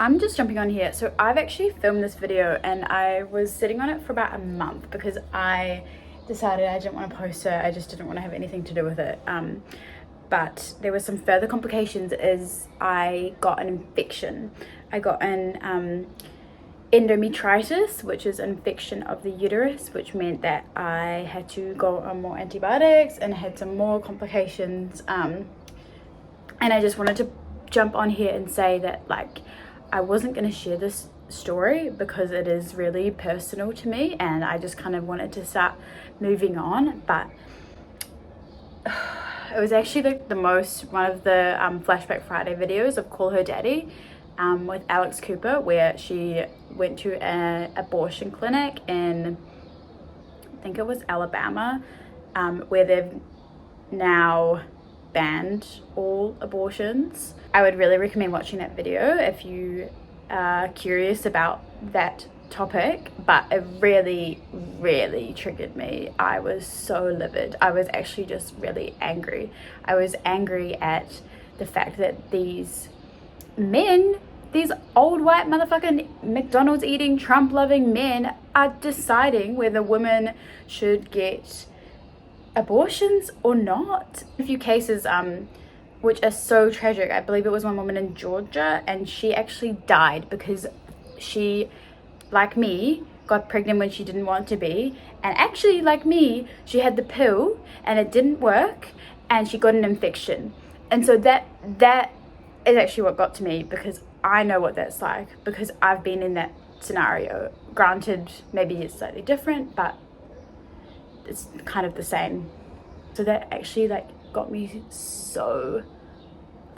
I'm just jumping on here. So I've actually filmed this video and I was sitting on it for about a month because I decided I didn't want to post it. I just didn't want to have anything to do with it. But there were some further complications as I got an infection. I got an endometritis, which is an infection of the uterus, which meant that I had to go on more antibiotics and had some more complications. And I just wanted to jump on here and say that, like, I wasn't going to share this story because it is really personal to me and I just kind of wanted to start moving on. But it was actually like one of the Flashback Friday videos of Call Her Daddy with Alex Cooper, where she went to an abortion clinic in, I think it was Alabama, where they've now banned all abortions. I would really recommend watching that video if you are curious about that topic, but it really triggered me. I was so livid. I was actually just really angry. I was angry at the fact that these men, these old white motherfucking McDonald's eating, Trump loving men, are deciding whether women should get abortions or not. A few cases which are so tragic. I believe it was one woman in Georgia and she actually died because she, like me, got pregnant when she didn't want to be, and actually, like me, she had the pill and it didn't work and she got an infection. And so that is actually what got to me, because I know what that's like, because I've been in that scenario. Granted, maybe it's slightly different, but it's kind of the same. So that actually like got me so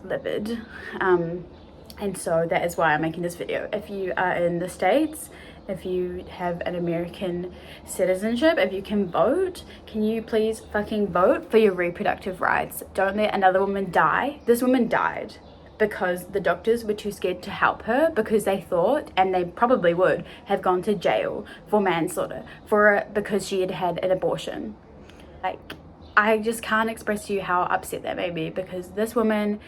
livid, and so that is why I'm making this video. If you are in the States, if you have an American citizenship, if you can vote, can you please fucking vote for your reproductive rights? Don't let another woman die. This woman died because the doctors were too scared to help her, because they thought, and they probably would, have gone to jail for manslaughter because she had had an abortion. Like, I just can't express to you how upset that made me, because this woman,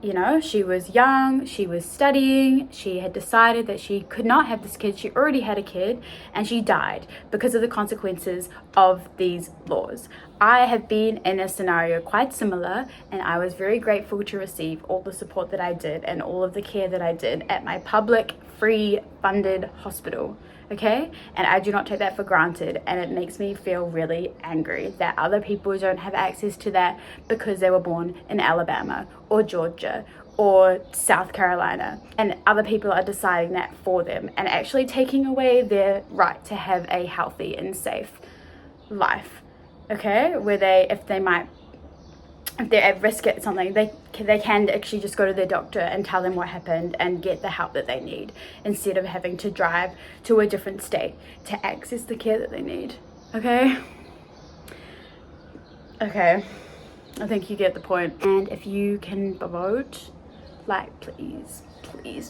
you know, she was young, she was studying, she had decided that she could not have this kid, she already had a kid, and she died because of the consequences of these laws. I have been in a scenario quite similar, and I was very grateful to receive all the support that I did and all of the care that I did at my public, free, funded hospital. Okay, and I do not take that for granted, and it makes me feel really angry that other people don't have access to that because they were born in Alabama or Georgia or South Carolina, and other people are deciding that for them and actually taking away their right to have a healthy and safe life. Okay, where if they're at risk at something, they can actually just go to their doctor and tell them what happened and get the help that they need, instead of having to drive to a different state to access the care that they need. Okay, I think you get the point. And if you can vote, like, please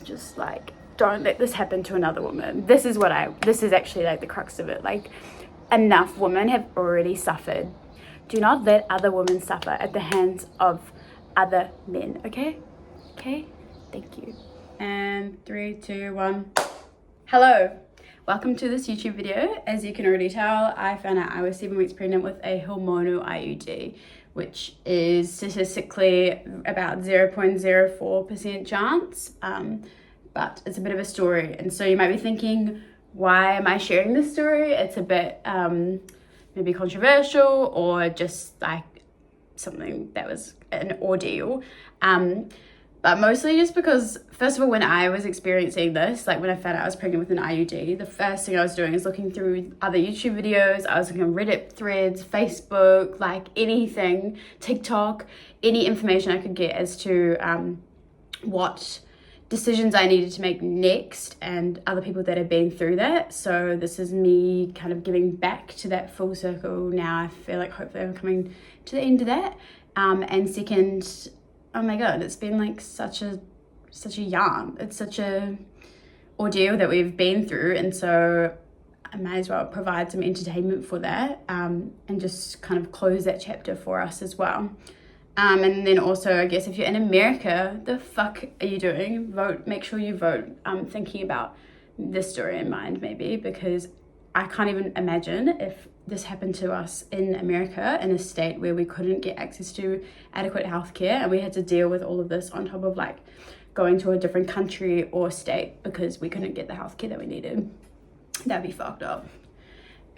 just like, don't let this happen to another woman. This is actually like the crux of it. Like, enough women have already suffered. Do not let other women suffer at the hands of other men, okay? Okay? Thank you. And 3, 2, 1. Hello. Welcome to this YouTube video. As you can already tell, I found out I was 7 weeks pregnant with a hormonal IUD, which is statistically about 0.04% chance, but it's a bit of a story. And so you might be thinking, why am I sharing this story? It's a bit maybe controversial, or just like something that was an ordeal, but mostly just because, first of all, when I was experiencing this, like when I found out I was pregnant with an IUD, the first thing I was doing is looking through other YouTube videos. I was looking on Reddit threads, Facebook, like anything, TikTok, any information I could get as to what decisions I needed to make next, and other people that have been through that. So this is me kind of giving back to that full circle now. I feel like hopefully I'm coming to the end of that. And second, oh my god, it's been like such a yarn. It's such a ordeal that we've been through, and so I might as well provide some entertainment for that, and just kind of close that chapter for us as well. And then also, I guess if you're in America, the fuck are you doing? Vote, make sure you vote. Thinking about this story in mind, maybe, because I can't even imagine if this happened to us in America, in a state where we couldn't get access to adequate healthcare, and we had to deal with all of this on top of like going to a different country or state because we couldn't get the healthcare that we needed. That'd be fucked up.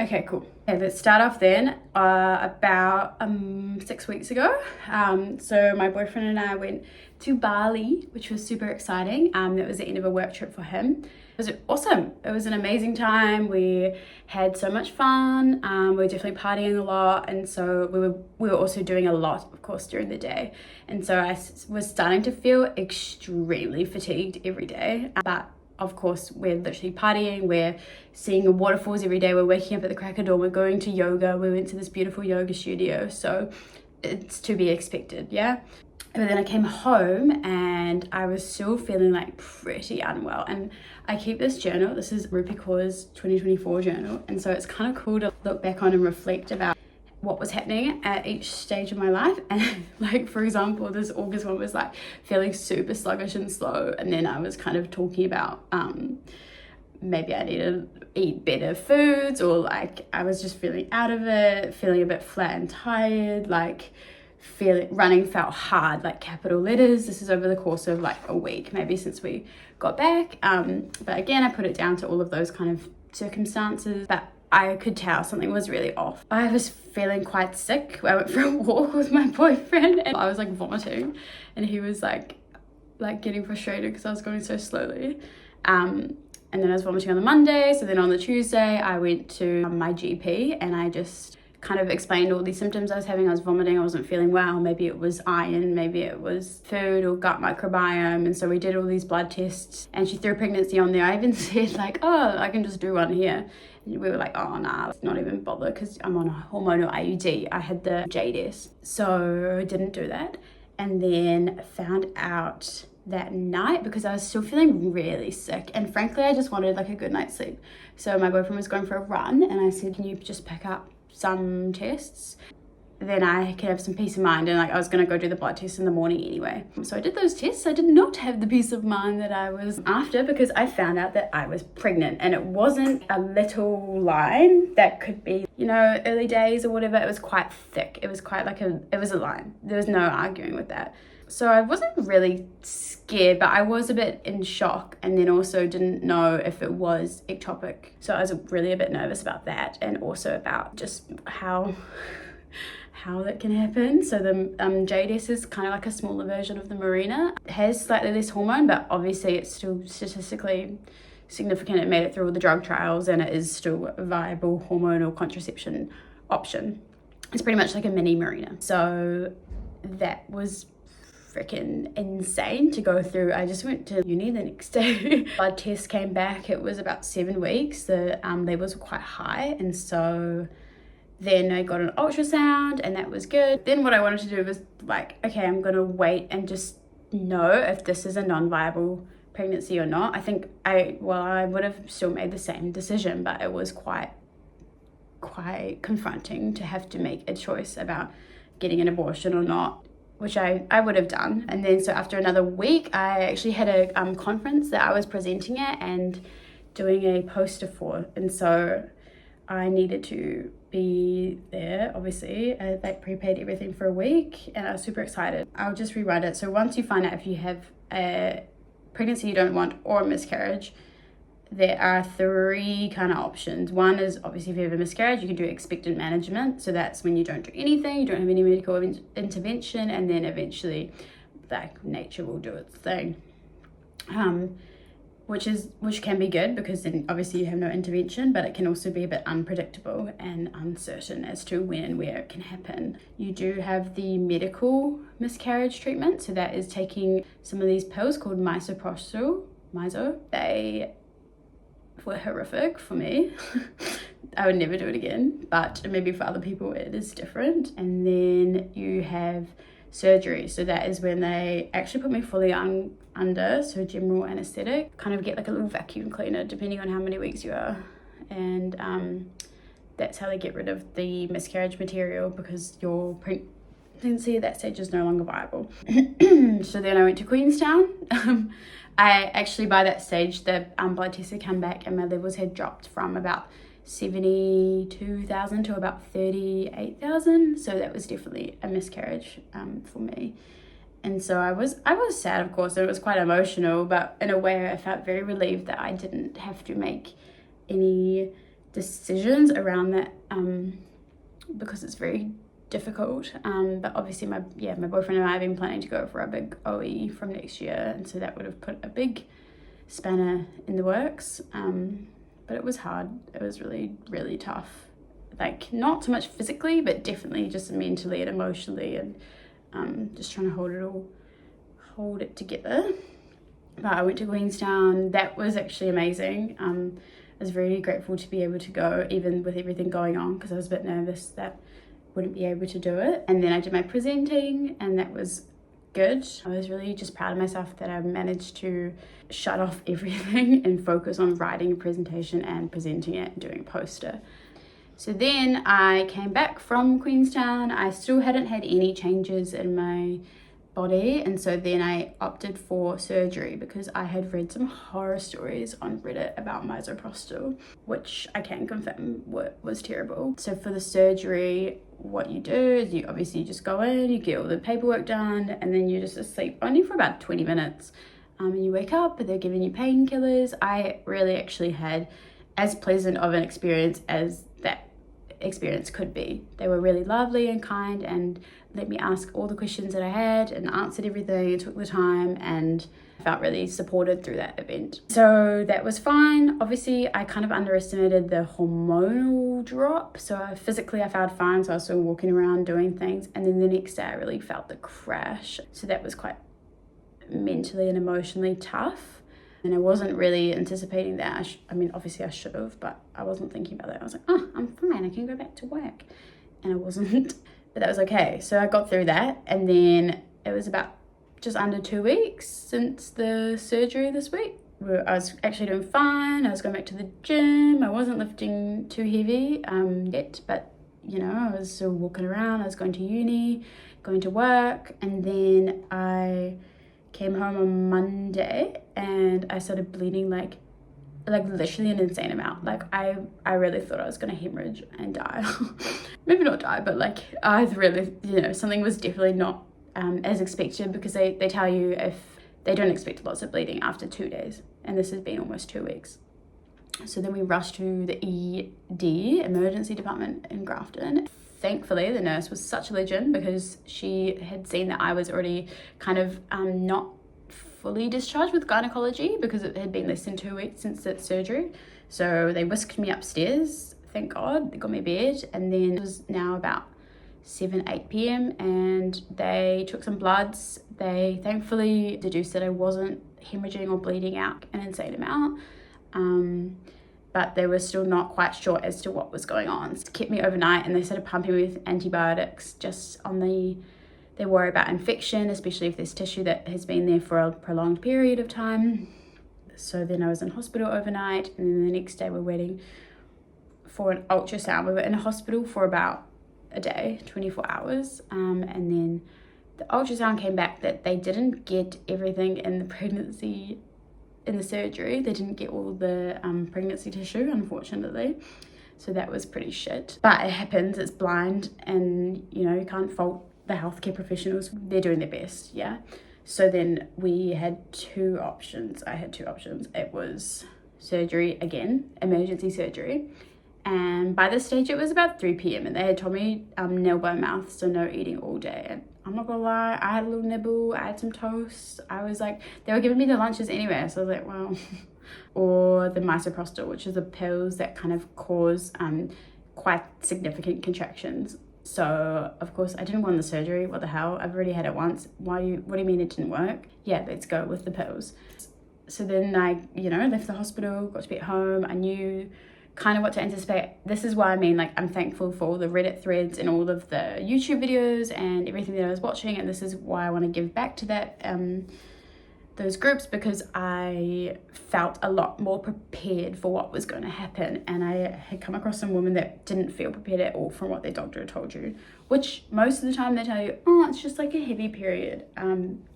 Okay, cool. Okay, let's start off then. About 6 weeks ago, so my boyfriend and I went to Bali, which was super exciting. That was the end of a work trip for him. It was awesome. It was an amazing time. We had so much fun. We were definitely partying a lot, and so we were also doing a lot, of course, during the day. And so I was starting to feel extremely fatigued every day, but of course, we're literally partying, we're seeing waterfalls every day, we're waking up at the crack of dawn, we're going to yoga, we went to this beautiful yoga studio, so it's to be expected, yeah? But then I came home and I was still feeling like pretty unwell, and I keep this journal. This is Rupi Kaur's 2024 journal, and so it's kind of cool to look back on and reflect about what was happening at each stage of my life. And like, for example, this August one was like feeling super sluggish and slow, and then I was kind of talking about maybe I need to eat better foods, or like I was just feeling out of it, feeling a bit flat and tired, like running felt hard, like capital letters. This is over the course of like a week, maybe since we got back, but again, I put it down to all of those kind of circumstances. But I could tell something was really off. I was feeling quite sick. I went for a walk with my boyfriend and I was like vomiting, and he was like getting frustrated because I was going so slowly. And then I was vomiting on the Monday. So then on the Tuesday, I went to my GP and I just kind of explained all these symptoms I was having. I was vomiting, I wasn't feeling well. Maybe it was iron, maybe it was food or gut microbiome. And so we did all these blood tests, and she threw pregnancy on there. I even said like, oh, I can just do one here. And we were like, oh nah, let's not even bother, because I'm on a hormonal IUD. I had the JDS, so I didn't do that. And then found out that night, because I was still feeling really sick, and frankly I just wanted like a good night's sleep. So my boyfriend was going for a run, and I said, can you just pick up some tests, then I can have some peace of mind. And like, I was gonna go do the blood test in the morning anyway. So I did those tests. I did not have the peace of mind that I was after, because I found out that I was pregnant, and it wasn't a little line that could be, you know, early days or whatever. It was quite thick. It was quite like it was a line. There was no arguing with that. So I wasn't really scared, but I was a bit in shock, and then also didn't know if it was ectopic. So I was really a bit nervous about that, and also about just how that can happen. So the JDS is kind of like a smaller version of the Mirena. It has slightly less hormone, but obviously it's still statistically significant. It made it through all the drug trials, and it is still a viable hormonal contraception option. It's pretty much like a mini Mirena. So that was freaking insane to go through. I just went to uni the next day. Blood test came back. It was about 7 weeks. The levels were quite high, and so then I got an ultrasound, and that was good. Then what I wanted to do was like, okay, I'm gonna wait and just know if this is a non-viable pregnancy or not. I think I would have still made the same decision, but it was quite confronting to have to make a choice about getting an abortion or not, which I would have done. And then so after another week, I actually had a conference that I was presenting at and doing a poster for, and so I needed to be there. Obviously I like prepaid everything for a week, and I was super excited. I'll just rewrite it. So once you find out if you have a pregnancy you don't want or a miscarriage, there are 3 kind of options. One is obviously if you have a miscarriage, you can do expectant management. So that's when you don't do anything, you don't have any medical intervention, and then eventually like nature will do its thing. Which can be good, because then obviously you have no intervention, but it can also be a bit unpredictable and uncertain as to when and where it can happen. You do have the medical miscarriage treatment, so that is taking some of these pills called Misoprostol. They were horrific for me. I would never do it again, but maybe for other people it is different. And then you have surgery. So that is when they actually put me fully under, so general anesthetic, kind of get like a little vacuum cleaner depending on how many weeks you are. And that's how they get rid of the miscarriage material, because your pregnancy at that stage is no longer viable. So then I went to Queenstown. I actually, by that stage, the blood test had come back and my levels had dropped from about 72,000 to about 38,000. So that was definitely a miscarriage for me. And so I was sad, of course, and it was quite emotional, but in a way I felt very relieved that I didn't have to make any decisions around that, because it's very difficult. But obviously my boyfriend and I have been planning to go for a big OE from next year, and so that would have put a big spanner in the works. But it was hard. It was really, really tough. Like, not so much physically, but definitely just mentally and emotionally, and just trying to hold it together. But I went to Queenstown. That was actually amazing. I was very grateful to be able to go, even with everything going on, because I was a bit nervous that I wouldn't be able to do it. And then I did my presenting, and that was good. I was really just proud of myself that I managed to shut off everything and focus on writing a presentation and presenting it and doing a poster. So then I came back from Queenstown. I still hadn't had any changes in my body, and so then I opted for surgery because I had read some horror stories on Reddit about Misoprostol, which I can confirm was terrible. So for the surgery, what you do is you obviously just go in, you get all the paperwork done, and then you're just asleep only for about 20 minutes. And you wake up and they're giving you painkillers. I really actually had as pleasant of an experience as that experience could be. They were really lovely and kind and let me ask all the questions that I had and answered everything and took the time, and I felt really supported through that event. So that was fine. Obviously, I kind of underestimated the hormonal drop. So physically I felt fine, so I was still walking around doing things, and then the next day I really felt the crash. So that was quite mentally and emotionally tough. And I wasn't really anticipating that. I mean, obviously I should have, but I wasn't thinking about that. I was like, oh, I'm fine, I can go back to work. And I wasn't, but that was okay. So I got through that, and then it was about just under 2 weeks since the surgery this week. I was actually doing fine. I was going back to the gym. I wasn't lifting too heavy yet, but you know, I was still walking around. I was going to uni, going to work, and then I came home on Monday and I started bleeding like literally an insane amount. Like I really thought I was gonna hemorrhage and die. Maybe not die, but like I really, you know, something was definitely not as expected, because they tell you if they don't expect lots of bleeding after 2 days, and this has been almost 2 weeks. So then we rushed to the ED, emergency department in Grafton. Thankfully, the nurse was such a legend, because she had seen that I was already kind of not fully discharged with gynecology, because it had been less than 2 weeks since that surgery. So they whisked me upstairs, thank God, they got me a bed, and then it was now about 8 p.m. and they took some bloods. They thankfully deduced that I wasn't hemorrhaging or bleeding out an insane amount. But they were still not quite sure as to what was going on. So it kept me overnight, and they started pumping me with antibiotics just on they worry about infection, especially if there's tissue that has been there for a prolonged period of time. So then I was in hospital overnight, and then the next day we're waiting for an ultrasound. We were in a hospital for about a day, 24 hours. And then the ultrasound came back that they didn't get everything in the pregnancy in the surgery. They didn't get all the pregnancy tissue, unfortunately. So that was pretty shit. But it happens, it's blind, and you know, you can't fault the healthcare professionals. They're doing their best, yeah. So then we had two options. I had two options. It was surgery again, emergency surgery. And by this stage it was about 3 p.m. and they had told me nil by mouth, so no eating all day. And I'm not gonna lie, I had a little nibble, I had some toast. I was like, they were giving me the lunches anyway, so I was like, well. Or the Misoprostol, which is the pills that kind of cause quite significant contractions. So of course I didn't want the surgery. What the hell, I've already had it once. What do you mean it didn't work? Yeah, let's go with the pills. So then I, you know, left the hospital, got to be at home. I knew kind of what to anticipate. This is why I mean, like, I'm thankful for all the Reddit threads and all of the YouTube videos and everything that I was watching, and this is why I want to give back to that those groups because I felt a lot more prepared for what was going to happen, and I had come across some women that didn't feel prepared at all from what their doctor had told you, which most of the time they tell you, oh, it's just like a heavy period.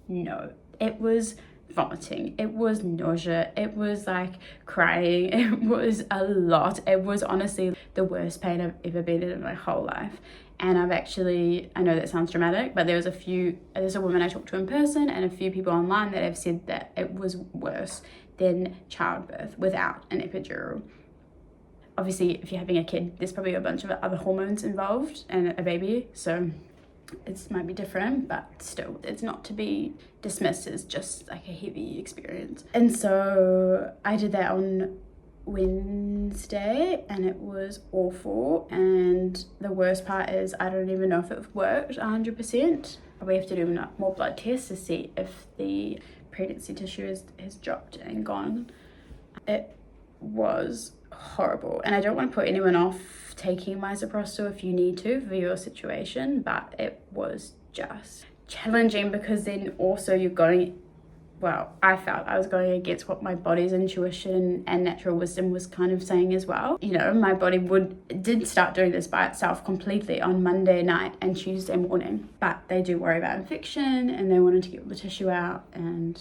No, it was vomiting, it was nausea, it was like crying, it was a lot. It was honestly the worst pain I've ever been in my whole life. And I know that sounds dramatic, but there's a woman I talked to in person and a few people online that have said that it was worse than childbirth without an epidural. Obviously, if you're having a kid, there's probably a bunch of other hormones involved and a baby, so it might be different, but still, it's not to be dismissed as just like a heavy experience. And so I did that on Wednesday and it was awful, and the worst part is I don't even know if it worked 100%. We have to do more blood tests to see if the pregnancy tissue has dropped and gone. It was horrible, and I don't want to put anyone off taking Misoprostol if you need to for your situation, but it was just challenging because then also I felt I was going against what my body's intuition and natural wisdom was kind of saying as well. You know, my body did start doing this by itself completely on Monday night and Tuesday morning, but they do worry about infection and they wanted to get all the tissue out, and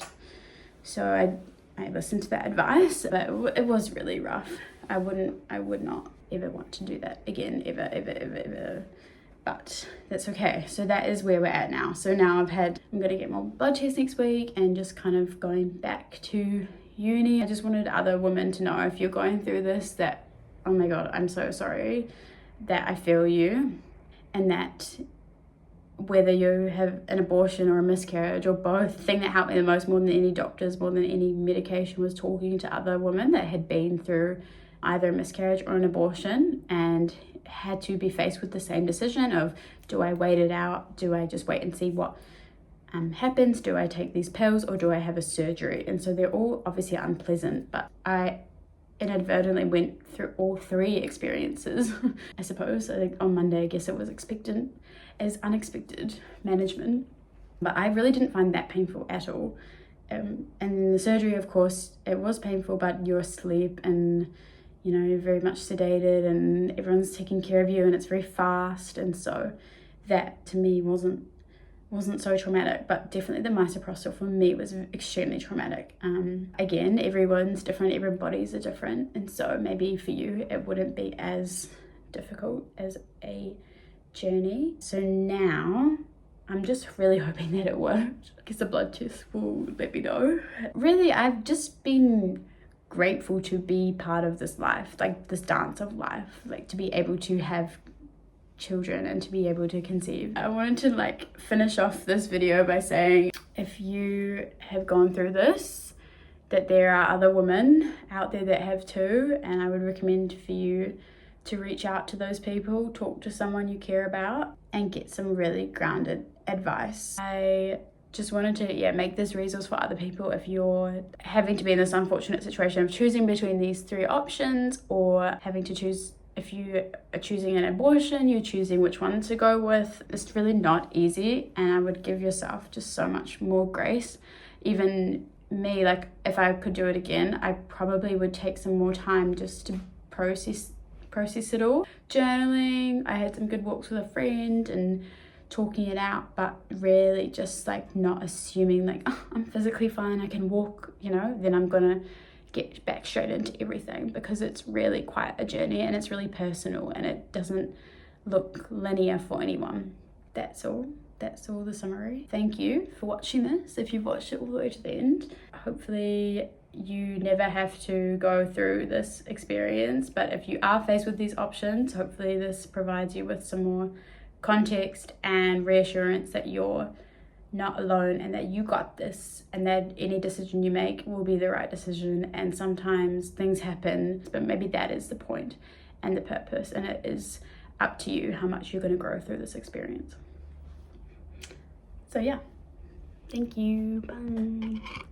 so I listened to that advice, but it was really rough. I would not ever want to do that again, ever. But that's okay. So that is where we're at now. So now I'm going to get more blood tests next week and just kind of going back to uni. I just wanted other women to know, if you're going through this, that, oh my God, I'm so sorry, that I feel you, and that whether you have an abortion or a miscarriage or both, the thing that helped me the most, more than any doctors, more than any medication, was talking to other women that had been through either a miscarriage or an abortion and had to be faced with the same decision of, do I wait it out? Do I just wait and see what happens? Do I take these pills or do I have a surgery? And so they're all obviously unpleasant, but I inadvertently went through all three experiences. I suppose I think on Monday, I guess it was expectant as unexpected management, but I really didn't find that painful at all. And then the surgery, of course, it was painful, but you're asleep and, you know, you're very much sedated and everyone's taking care of you and it's very fast. And so that to me wasn't so traumatic, but definitely the Misoprostol for me was extremely traumatic. Again, everyone's different, everybody's are different. And so maybe for you, it wouldn't be as difficult as a journey. So now I'm just really hoping that it worked. I guess the blood test will let me know. Really, I've just been grateful to be part of this life, like this dance of life, like to be able to have children and to be able to conceive. I wanted to finish off this video by saying, if you have gone through this, that there are other women out there that have too, and I would recommend for you to reach out to those people, talk to someone you care about, and get some really grounded advice. I just wanted to make this resource for other people if you're having to be in this unfortunate situation of choosing between these three options, or having to choose. If you are choosing an abortion, you're choosing which one to go with. It's really not easy, and I would give yourself just so much more grace. Even me, if I could do it again, I probably would take some more time just to process it all. Journaling, I had some good walks with a friend and talking it out, but really just not assuming I'm physically fine, I can walk, then I'm gonna get back straight into everything, because it's really quite a journey and it's really personal and it doesn't look linear for anyone. That's all the summary. Thank you for watching this. If you've watched it all the way to the end, hopefully you never have to go through this experience, but if you are faced with these options, hopefully this provides you with some more context and reassurance that you're not alone and that you got this, and that any decision you make will be the right decision. And sometimes things happen, but maybe that is the point and the purpose, and it is up to you how much you're going to grow through this experience. So yeah, thank you, bye.